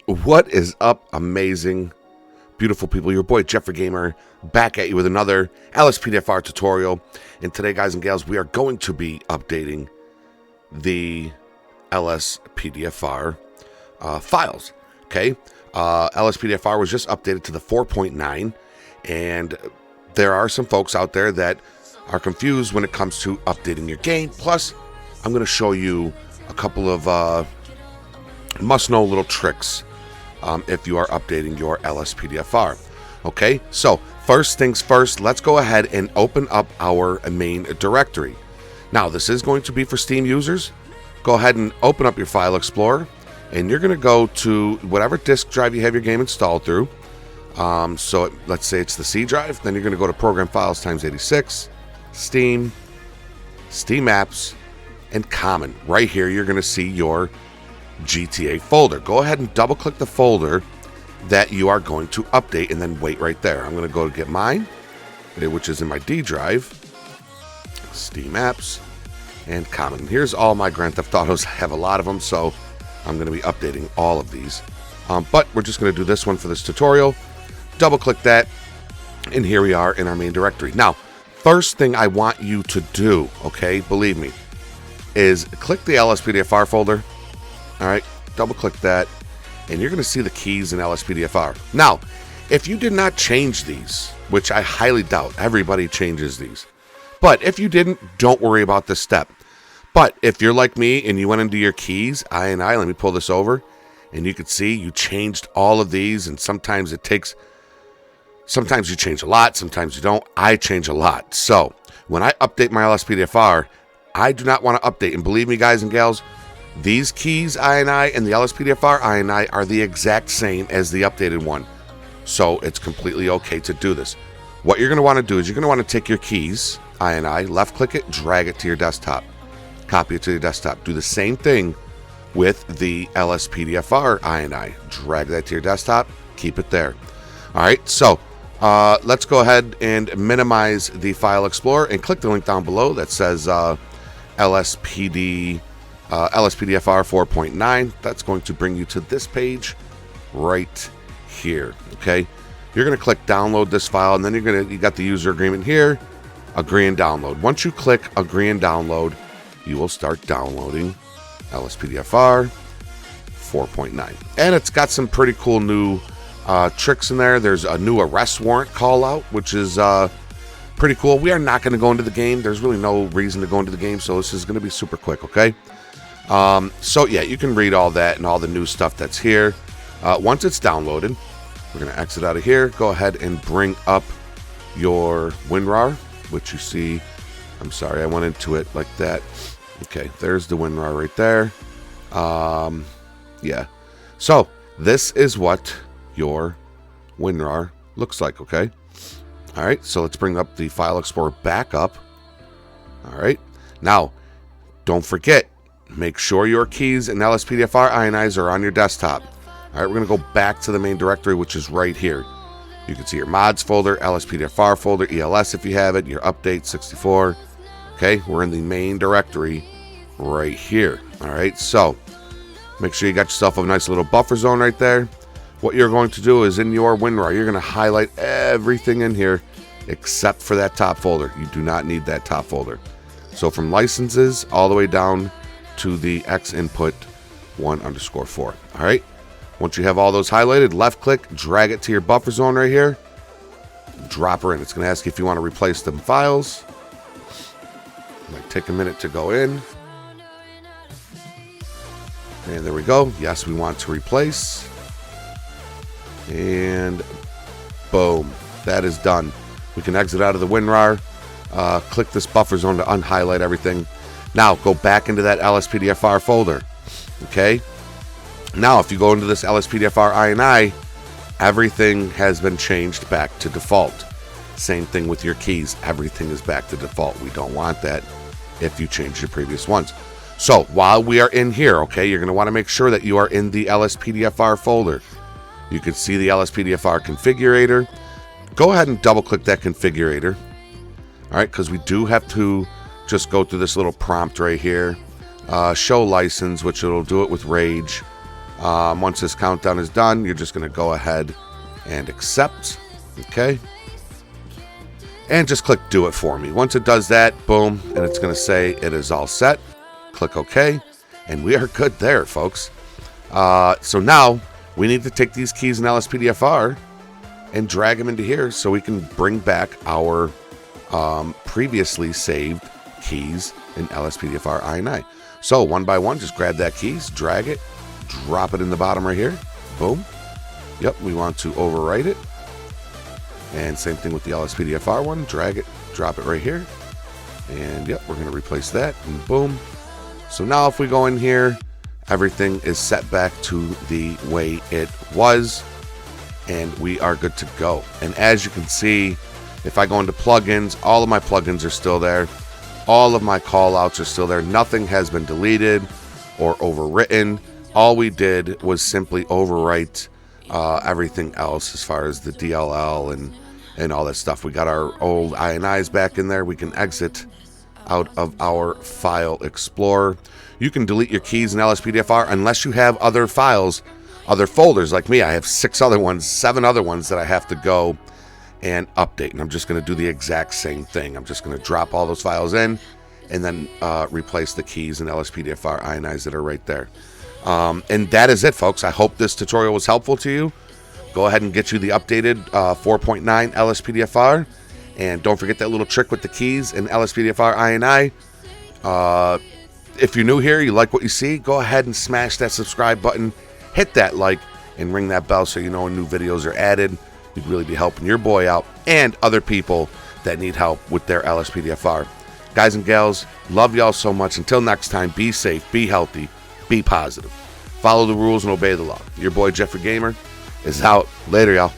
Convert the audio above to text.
What is up, amazing, beautiful people? Your boy Jeffrey Gamer back at you with another LSPDFR tutorial. And today, guys and gals, we are going to be updating the LSPDFR files. Okay, LSPDFR was just updated to the 4.9, and there are some folks out there that are confused when it comes to updating your game. Plus, I'm going to show you a couple of must-know little tricks if you are updating your LSPDFR. Okay, so first things first, let's go ahead and open up our main directory. Now, this is going to be for Steam users. Go ahead and open up your File Explorer, and you're going to go to whatever disk drive you have your game installed through. Let's say it's the C drive. Then you're going to go to Program Files times 86, Steam, Steam Apps, and Common. Right here, you're going to see your GTA folder. Go ahead and double click the folder that you are going to update and then wait right there. I'm going to go to get mine, which is in my D drive, Steam Apps, and Common. Here's all my Grand Theft Autos. I have a lot of them, so I'm going to be updating all of these. But we're just going to do this one for this tutorial. Double click that, and here we are in our main directory. Now, first thing I want you to do, okay, believe me, is click the LSPDFR folder. All right, double click that, and you're going to see the keys in LSPDFR. Now, if you did not change these, which I highly doubt, everybody changes these. But if you didn't, don't worry about this step. But if you're like me and you went into your keys, INI, let me pull this over, and you can see you changed all of these, and sometimes you change a lot, sometimes you don't. I change a lot. So when I update my LSPDFR, I do not want to update. And believe me, guys and gals, these keys, INI, and the LSPDFR INI are the exact same as the updated one. So it's completely okay to do this. What you're going to want to do is you're going to want to take your keys, INI, left-click it, drag it to your desktop. Copy it to your desktop. Do the same thing with the LSPDFR INI. Drag that to your desktop. Keep it there. All right, so let's go ahead and minimize the File Explorer and click the link down below that says LSPDFR 4.9. That's going to bring you to this page right here. Okay, you're going to click download this file, and then you got the user agreement here. Agree and download. Once you click agree and download, you will start downloading LSPDFR 4.9, and it's got some pretty cool new tricks in there. There's a new arrest warrant call out, which is pretty cool. We are not going to go into the game. There's really no reason to go into the game, so this is going to be super quick. Okay. So yeah, you can read all that and all the new stuff that's here. Once it's downloaded, we're going to exit out of here. Go ahead and bring up your WinRAR, which you see. I'm sorry, I went into it like that. Okay, there's the WinRAR right there. Yeah. So this is what your WinRAR looks like. Okay. All right. So let's bring up the File Explorer back up. All right. Now, don't forget. Make sure your keys and LSPDFR INIs are on your desktop. All right, we're going to go back to the main directory, which is right here. You can see your mods folder, LSPDFR folder, ELS if you have it, your update 64. Okay, we're in the main directory right here. All right, so make sure you got yourself a nice little buffer zone right there. What you're going to do is in your WinRAR, you're going to highlight everything in here except for that top folder. You do not need that top folder. So from licenses all the way down to the X input 1_4. All right. Once you have all those highlighted, left click, drag it to your buffer zone right here. Drop her in. It's going to ask you if you want to replace them files. It might take a minute to go in. And there we go. Yes, we want to replace. And boom, that is done. We can exit out of the WinRAR. Click this buffer zone to unhighlight everything. Now, go back into that LSPDFR folder, okay? Now, if you go into this LSPDFR INI, everything has been changed back to default. Same thing with your keys. Everything is back to default. We don't want that if you change your previous ones. So, while we are in here, okay, you're going to want to make sure that you are in the LSPDFR folder. You can see the LSPDFR configurator. Go ahead and double-click that configurator, all right, because we do have to just go through this little prompt right here. Show license, which it'll do it with Rage. Once this countdown is done, you're just going to go ahead and accept. Okay. And just click do it for me. Once it does that, boom, and it's going to say it is all set. Click OK. And we are good there, folks. So now we need to take these keys in LSPDFR and drag them into here so we can bring back our previously saved keys in LSPDFR INI. So one by one, just grab that keys, drag it, drop it in the bottom right here. Boom. Yep, we want to overwrite it. And same thing with the LSPDFR one. Drag it, drop it right here. And yep, we're going to replace that. And boom. So now if we go in here, everything is set back to the way it was. And we are good to go. And as you can see, if I go into plugins, all of my plugins are still there. All of my callouts are still there. Nothing has been deleted or overwritten. All we did was simply overwrite everything else as far as the DLL and all that stuff. We got our old INIs back in there. We can exit out of our file explorer. You can delete your keys in LSPDFR unless you have other files, other folders like me. I have 7 other ones that I have to go and update, and I'm just going to do the exact same thing. I'm just going to drop all those files in and then replace the keys in LSPDFR INIs that are right there. And that is it, folks. I hope this tutorial was helpful to you. Go ahead and get you the updated 4.9 LSPDFR. And don't forget that little trick with the keys in LSPDFR INI. If you're new here, you like what you see, go ahead and smash that subscribe button. Hit that like and ring that bell so you know when new videos are added. You'd really be helping your boy out and other people that need help with their LSPDFR. Guys and gals, love y'all so much. Until next time, be safe, be healthy, be positive. Follow the rules and obey the law. Your boy Jeffrey Gamer is out. Later, y'all.